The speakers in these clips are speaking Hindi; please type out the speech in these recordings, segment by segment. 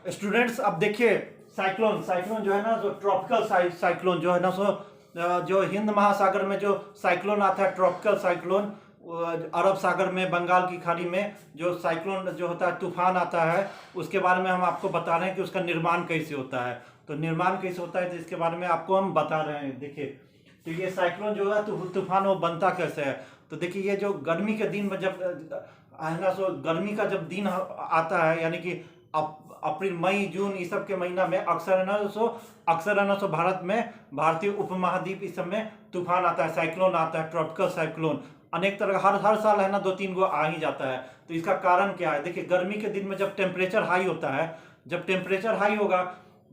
स्टूडेंट्स अब देखिए, साइक्लोन साइक्लोन जो है ना, जो ट्रॉपिकल साइक्लोन जो है ना, जो हिंद महासागर में जो साइक्लोन आता है, ट्रॉपिकल साइक्लोन, अरब सागर में, बंगाल की खाड़ी में जो साइक्लोन जो होता है, तूफान आता है, उसके बारे में हम आपको बता रहे हैं कि उसका निर्माण कैसे होता है। तो निर्माण कैसे होता है, तो इसके बारे में आपको हम बता रहे हैं। देखिए, तो ये साइक्लोन जो है, तूफान, वो बनता कैसे है। तो देखिए, ये जो गर्मी के दिन में जब है ना, गर्मी का जब दिन आता है, यानी कि अप्रैल, मई, जून, इस सब के महीना में अक्सर है ना भारत में, भारतीय उपमहाद्वीप, इस सब में तूफान आता है, साइक्लोन आता है, ट्रॉपिकल साइक्लोन अनेक तरह का हर साल है ना 2-3 गो आ ही जाता है। तो इसका कारण क्या है, देखिए, गर्मी के दिन में जब टेम्परेचर हाई होता है, जब टेम्परेचर हाई होगा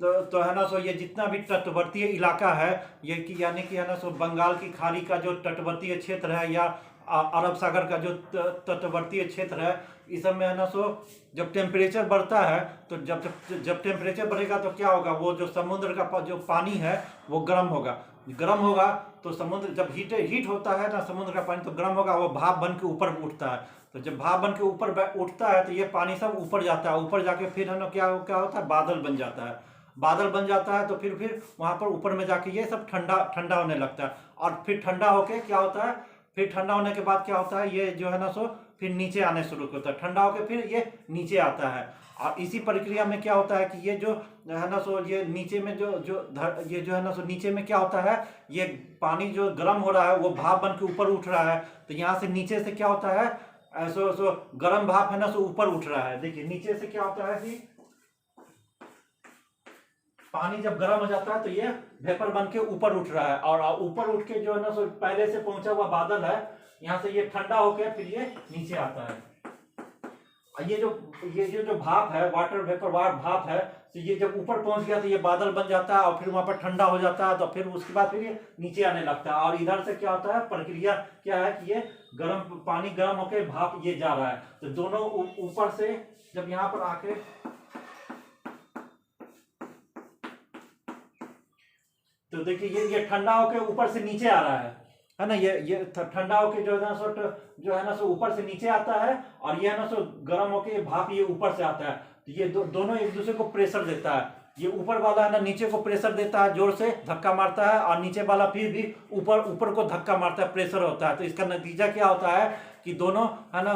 तो है ना, ये जितना भी तटवर्तीय इलाका है, ये कि यानी कि है ना, बंगाल की खाड़ी का जो तटवर्तीय क्षेत्र है, या अरब सागर का जो तटवर्तीय क्षेत्र है, इस सब में है ना, जब टेम्परेचर बढ़ता है, तो जब टेम्परेचर बढ़ेगा तो क्या होगा, वो जो समुद्र का जो पानी है वो गर्म होगा। तो समुद्र जब हीट होता है ना, समुद्र का पानी तो गर्म होगा, वो भाप बन के ऊपर उठता है। तो जब भाप बन के ऊपर उठता है, तो ये पानी सब ऊपर जाता है, ऊपर जाके फिर है ना क्या होता है, बादल बन जाता है। बादल बन जाता है, तो फिर वहां पर ऊपर में जाके ये सब ठंडा ठंडा होने लगता है। और फिर ठंडा होके क्या होता है, फिर ठंडा होने के बाद क्या होता है, ये जो है ना, फिर नीचे आने शुरू होता है, ठंडा होकर फिर ये नीचे आता है। और इसी प्रक्रिया में क्या होता है कि ये जो है ना, ये नीचे में ये जो है ना, नीचे में क्या होता है, ये पानी जो गर्म हो रहा है, वो भाप बन के ऊपर उठ रहा है। तो यहाँ से नीचे से क्या होता है, गर्म भाप है ना, ऊपर उठ रहा है। देखिए, नीचे से क्या होता है कि पानी जब गर्म हो जाता है, तो ये वेपर बन के ऊपर उठ रहा है, और ऊपर उठ के जो है ना, पहले से पहुंचा हुआ बादल है, यहाँ से ये ठंडा होकर फिर ये नीचे आता है। ये जो भाप है, वाटर वेपर भाप है, तो ये जब ऊपर पहुंच गया तो ये बादल बन जाता है, और फिर वहां पर ठंडा हो जाता है, तो फिर उसके बाद फिर ये नीचे आने लगता है। और इधर से क्या होता है, प्रक्रिया क्या है कि ये पानी गर्म होकर भाप ये जा रहा है। तो दोनों ऊपर से जब यहाँ पर आके, तो देखिए, ये ठंडा होकर ऊपर से नीचे आ रहा है ना, ये ठंडा होकर जो है ना ऊपर से नीचे आता है, और ये है ना गर्म होकर भाप ये ऊपर से आता है। तो ये दोनों एक दूसरे को प्रेशर देता है। ये ऊपर वाला है ना नीचे को प्रेशर देता है, जोर से धक्का मारता है, और नीचे वाला फिर भी ऊपर को धक्का मारता है, प्रेशर होता है। तो इसका नतीजा क्या होता है कि दोनों है ना,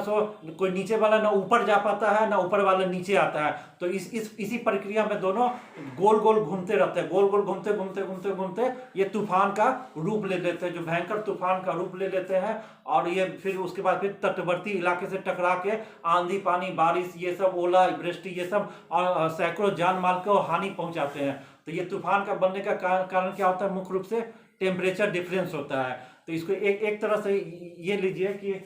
कोई नीचे वाला ना ऊपर जा पाता है, ना ऊपर वाला नीचे आता है। तो इसी प्रक्रिया में दोनों गोल गोल घूमते रहते हैं, गोल गोल घूमते घूमते घूमते घूमते ये तूफान का रूप ले लेते हैं, जो भयंकर तूफान का रूप ले लेते हैं। और ये फिर उसके बाद फिर तटवर्ती इलाके से टकरा के आंधी, पानी, बारिश, ये सब, ओला वृष्टि, ये सब, और सैकड़ों जान माल को हानि पहुंचाते हैं। तो ये तूफान का बनने का कारण क्या होता है, मुख्य रूप से टेम्परेचर डिफरेंस होता है। तो इसको एक तरह से ये लीजिए कि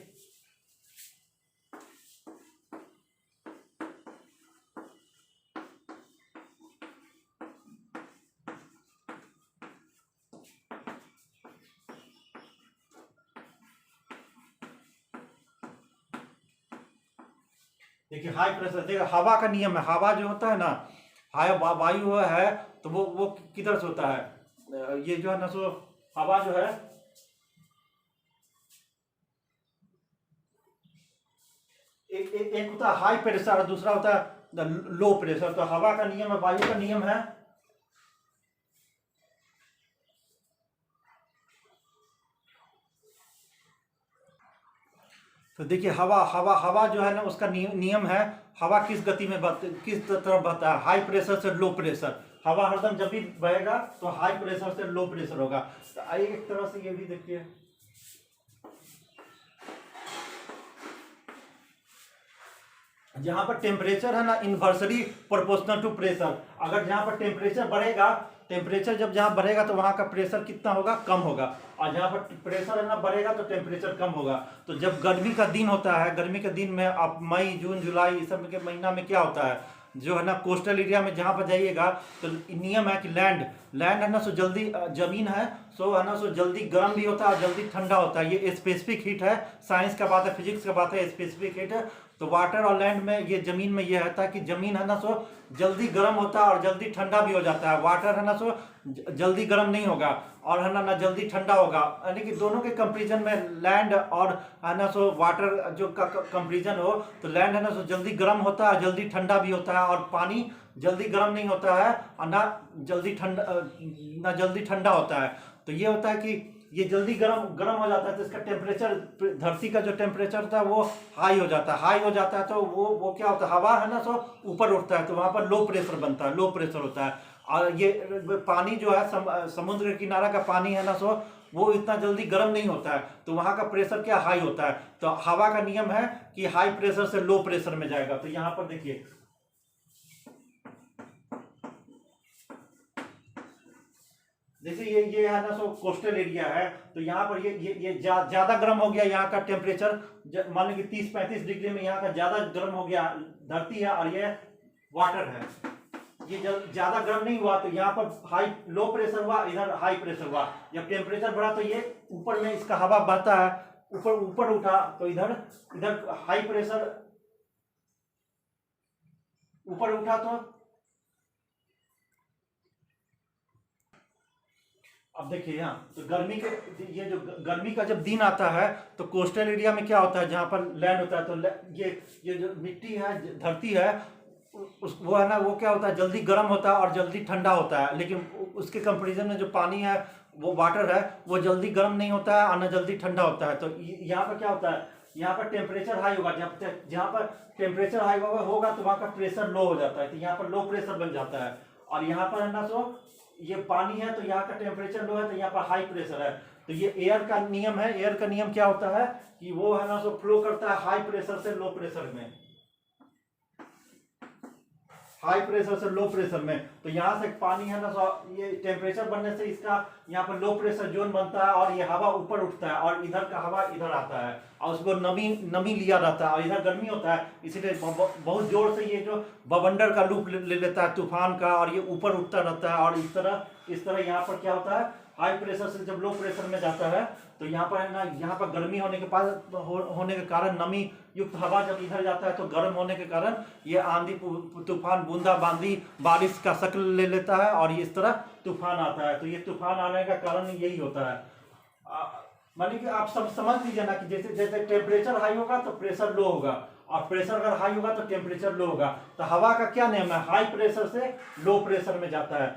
देखिए, हाई प्रेशर, देखिए हवा का नियम है, हवा जो होता है ना, वायु है, तो वो किधर से होता है, ये जो है ना हवा जो है, एक होता है हाई प्रेशर और दूसरा होता है लो प्रेशर। तो हवा का नियम है, वायु का नियम है, तो देखिए, हवा हवा हवा जो है ना, उसका नियम है, हवा किस गति में किस तरफ बहता है, हाई प्रेशर से लो प्रेशर। हवा हरदम जब भी बहेगा तो हाई प्रेशर से लो प्रेशर होगा। तो आइए एक तरह से ये भी देखिए, जहां पर टेम्परेचर है ना इन्वर्सली प्रोपोर्शनल टू प्रेशर। अगर जहां पर टेम्परेचर बढ़ेगा, टेम्परेचर जब जहां बढ़ेगा तो वहां का प्रेशर कितना होगा, कम होगा। और जहां पर प्रेशर है ना बढ़ेगा तो टेम्परेचर कम होगा। तो जब गर्मी का दिन होता है, गर्मी के दिन में आप मई, जून, जुलाई, इस सब के महीना में क्या होता है, जो है ना कोस्टल एरिया में जहां पर जाइएगा, तो नियम है कि लैंड है ना जल्दी, जमीन है है ना जल्दी गर्म भी होता है और जल्दी ठंडा होता है। ये स्पेसिफिक हीट है, साइंस का बात है, फिजिक्स का बात है, स्पेसिफिक हीट है। तो वाटर और लैंड में, ये जमीन में ये रहता है कि जमीन है ना सो जल्दी गर्म होता है और जल्दी ठंडा भी हो जाता है। वाटर है ना सो जल्दी गर्म नहीं होगा और है ना जल्दी ठंडा होगा, यानी कि दोनों के कंपेरिजन में लैंड और है ना सो वाटर जो का कंपेरिजन हो, तो लैंड है ना सो जल्दी गर्म होता है, जल्दी ठंडा भी होता है, और पानी जल्दी गर्म नहीं होता है और ना जल्दी ठंडा होता है। तो ये होता है कि ये जल्दी गर्म हो जाता है तो इसका टेम्परेचर, धरती का जो टेम्परेचर था वो हाई हो जाता है। हाई हो जाता है तो वो क्या होता है, हवा है ना सो ऊपर उठता है, तो वहां पर लो प्रेशर बनता है, लो प्रेशर होता है। और ये पानी जो है समुद्र के किनारा का पानी है ना सो वो इतना जल्दी गर्म नहीं होता है, तो वहां का प्रेशर क्या हाई होता है। तो हवा का नियम है कि हाई प्रेशर से लो प्रेशर में जाएगा। तो यहाँ पर देखिए, जैसे ये है ना सो कोस्टल एरिया है, तो यहाँ पर ये ज्यादा गर्म हो गया, यहाँ का टेम्परेचर मान लीजिए 30-35 डिग्री में यहाँ का ज्यादा गर्म हो गया धरती है, और ये वाटर है, ये ज्यादा गर्म नहीं हुआ तो यहाँ पर लो प्रेशर हुआ, इधर हाई प्रेशर हुआ। जब टेम्परेचर बढ़ा तो ये ऊपर में इसका हवा बहता है, ऊपर उठा तो इधर हाई प्रेशर ऊपर उठा। तो अब देखिए यहाँ, तो गर्मी के, ये जो गर्मी का जब दिन आता है तो कोस्टल एरिया में क्या होता है, जहाँ पर लैंड होता है, तो ये जो मिट्टी है, धरती है, वो है ना, वो क्या होता है, जल्दी गर्म होता है और जल्दी ठंडा होता है। लेकिन उसके कंपेरिजन में जो पानी है, वो वाटर है, वो जल्दी गर्म नहीं होता है और ना जल्दी ठंडा होता है। तो यहाँ पर क्या होता है, यहाँ पर टेम्परेचर हाई होगा, जहाँ पर टेम्परेचर हाई होगा तो वहाँ का प्रेशर लो हो जाता है, तो यहाँ पर लो प्रेशर बन जाता है। और यहाँ पर है ना सो ये पानी है, तो यहाँ का टेम्परेचर लो है, तो यहाँ पर हाई प्रेशर है। तो ये एयर का नियम है। एयर का नियम क्या होता है कि वो है ना सो फ्लो करता है हाई प्रेशर से लो प्रेशर में, हाई प्रेशर से लो प्रेशर में। तो यहाँ से पानी है ना, ये टेम्परेचर बढ़ने से इसका यहाँ पर लो प्रेशर जोन बनता है और ये हवा ऊपर उठता है और इधर का हवा इधर आता है और उसको नमी लिया जाता है और इधर गर्मी होता है, इसीलिए बहुत जोर से ये जो बवंडर का रूप ले लेता है तूफान का, और ये ऊपर उठता रहता है। और इस तरह यहाँ पर क्या होता है, हाई प्रेशर से जब लो प्रेशर में जाता है तो यहाँ पर है ना, यहाँ पर गर्मी होने के कारण नमी युक्त हवा जब इधर जाता है तो गर्म होने के कारण ये आंधी तूफान बूंदाबांदी बारिश का शक्ल ले लेता है और इस तरह तूफान आता है। तो ये तूफान आने का कारण यही होता है। मानिए कि आप सब समझ लीजिए ना कि जैसे जैसे टेम्परेचर हाई होगा तो प्रेशर लो होगा, और प्रेशर अगर हाई होगा तो टेम्परेचर लो होगा। तो हवा का क्या नियम है, हाई प्रेशर से लो प्रेशर में जाता है।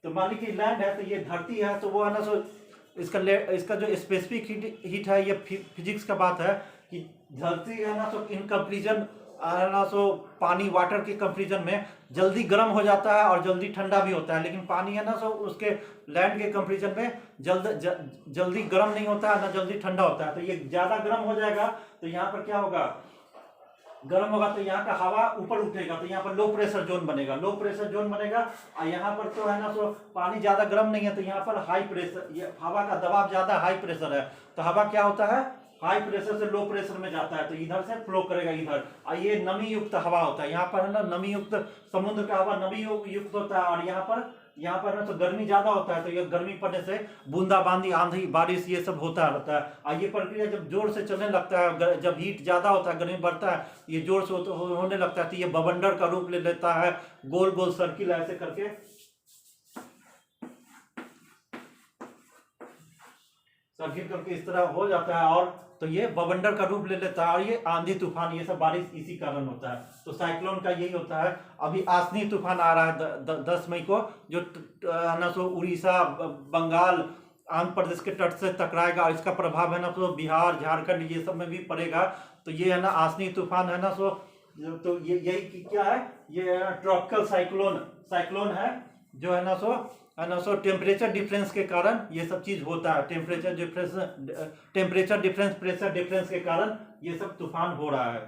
तो मान लीजिए कि लैंड है, तो ये धरती है, तो वो है ना सो इसका जो स्पेसिफिक हीट है, ये फिजिक्स का बात है कि धरती है ना सो इन कंपेरिजन है ना सो पानी वाटर के कंपेरिजन में जल्दी गर्म हो जाता है और जल्दी ठंडा भी होता है। लेकिन पानी है ना सो उसके लैंड के कंपेरिजन में जल्दी गर्म नहीं होता है ना जल्दी ठंडा होता है। तो ये ज्यादा गर्म हो जाएगा तो यहाँ पर क्या होगा, गर्म होगा तो यहाँ का हवा ऊपर उठेगा, तो यहाँ पर लो प्रेशर जोन बनेगा, लो प्रेशर जोन बनेगा। और यहाँ पर तो है ना सो पानी ज्यादा गर्म नहीं है, तो यहाँ पर हाई प्रेशर, ये हवा का दबाव ज्यादा हाई प्रेशर है, तो हवा क्या होता है, हाई प्रेशर से लो प्रेशर में जाता है, तो इधर से फ्लो करेगा इधर। और ये नमी युक्त हवा होता है, यहाँ पर है ना नमी युक्त, समुद्र का हवा नमी युक्त होता है। और यहाँ पर ना तो गर्मी ज्यादा होता है, तो ये गर्मी पड़ने से बूंदाबांदी आंधी बारिश ये सब होता रहता है। और ये प्रक्रिया जब जोर से चलने लगता है, जब हीट ज्यादा होता है, गर्मी बढ़ता है, ये जोर से होने लगता है, तो ये बवंडर का रूप ले लेता है, गोल गोल सर्किल ऐसे करके इस तरह हो जाता है, और तो ये बवंडर का रूप ले लेता है। और ये आंधी तूफान ये सब बारिश इसी कारण होता है। तो साइक्लोन का यही होता है। अभी आसनी तूफान आ रहा है 10 मई को, जो ना सो उड़ीसा, बंगाल, आंध्र प्रदेश के तट से टकराएगा, और इसका प्रभाव है ना सो बिहार, झारखंड ये सब में भी पड़ेगा। तो ये है ना आसनी तूफान है ना सो, तो ये यही क्या है, ये ट्रॉपिकल साइक्लोन है, जो है ना सो टेम्परेचर डिफरेंस के कारण ये सब चीज होता है। टेम्परेचर डिफरेंस, प्रेशर डिफरेंस के कारण ये सब तूफान हो रहा है।